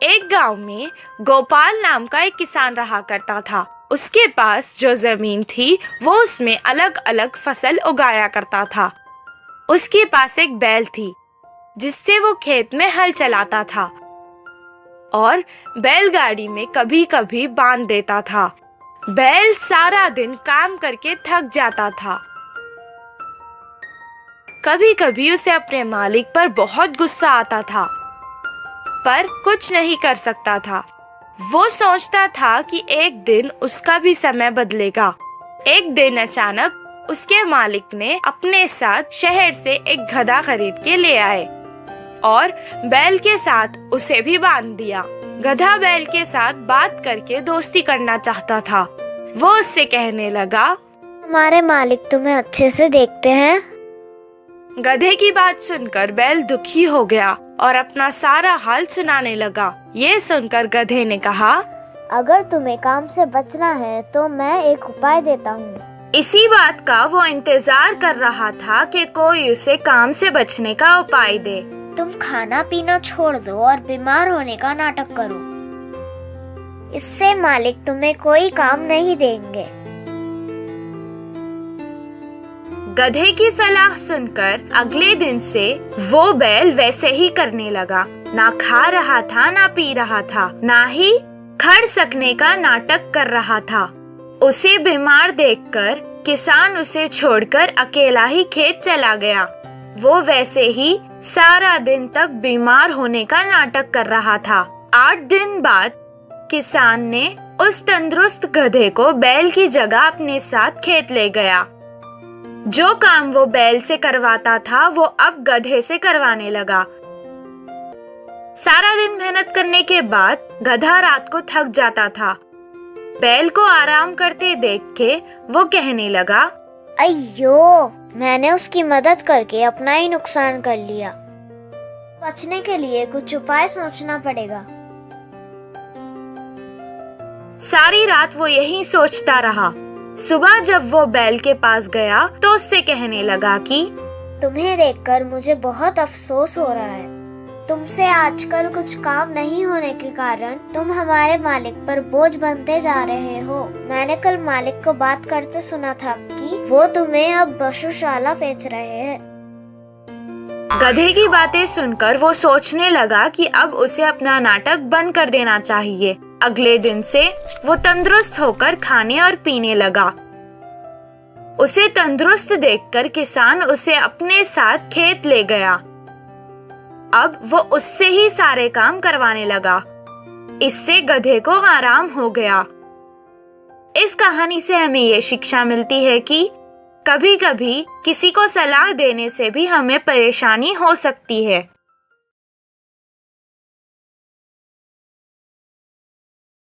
एक गांव में गोपाल नाम का एक किसान रहा करता था। उसके पास जो जमीन थी वो उसमें अलग अलग फसल उगाया करता था। उसके पास एक बैल थी जिससे वो खेत में हल चलाता था और बैलगाड़ी में कभी कभी बांध देता था। बैल सारा दिन काम करके थक जाता था। कभी कभी उसे अपने मालिक पर बहुत गुस्सा आता था, पर कुछ नहीं कर सकता था। वो सोचता था कि एक दिन उसका भी समय बदलेगा। एक दिन अचानक उसके मालिक ने अपने साथ शहर से एक गधा खरीद के ले आए और बैल के साथ उसे भी बांध दिया। गधा बैल के साथ बात करके दोस्ती करना चाहता था। वो उससे कहने लगा, हमारे मालिक तुम्हें अच्छे से देखते हैं। गधे की बात सुनकर बैल दुखी हो गया और अपना सारा हाल सुनाने लगा। ये सुनकर गधे ने कहा, अगर तुम्हें काम से बचना है तो मैं एक उपाय देता हूँ। इसी बात का वो इंतजार कर रहा था कि कोई उसे काम से बचने का उपाय दे। तुम खाना पीना छोड़ दो और बीमार होने का नाटक करो। इससे मालिक तुम्हें कोई काम नहीं देंगे। गधे की सलाह सुनकर अगले दिन से वो बैल वैसे ही करने लगा। ना खा रहा था, ना पी रहा था, ना ही खड़ सकने का नाटक कर रहा था। उसे बीमार देखकर किसान उसे छोड़कर अकेला ही खेत चला गया। वो वैसे ही सारा दिन तक बीमार होने का नाटक कर रहा था। 8 दिन बाद किसान ने उस तंदुरुस्त गधे को बैल की जगह अपने साथ खेत ले गया। जो काम वो बैल से करवाता था वो अब गधे से करवाने लगा। सारा दिन मेहनत करने के बाद गधा रात को थक जाता था। बैल को आराम करते देख के वो कहने लगा, अయ్यो, मैंने उसकी मदद करके अपना ही नुकसान कर लिया। बचने के लिए कुछ उपाय सोचना पड़ेगा। सारी रात वो यही सोचता रहा। सुबह जब वो बैल के पास गया तो उससे कहने लगा कि तुम्हें देखकर मुझे बहुत अफसोस हो रहा है। तुमसे आजकल कुछ काम नहीं होने के कारण तुम हमारे मालिक पर बोझ बनते जा रहे हो। मैंने कल मालिक को बात करते सुना था कि वो तुम्हें अब पशुशाला बेच रहे हैं। गधे की बातें सुनकर वो सोचने लगा कि अब उसे अपना नाटक बंद कर देना चाहिए। अगले दिन से वो तंदुरुस्त होकर खाने और पीने लगा। उसे तंदुरुस्त देखकर किसान उसे अपने साथ खेत ले गया। अब वो उससे ही सारे काम करवाने लगा। इससे गधे को आराम हो गया। इस कहानी से हमें ये शिक्षा मिलती है कि कभी कभी किसी को सलाह देने से भी हमें परेशानी हो सकती है।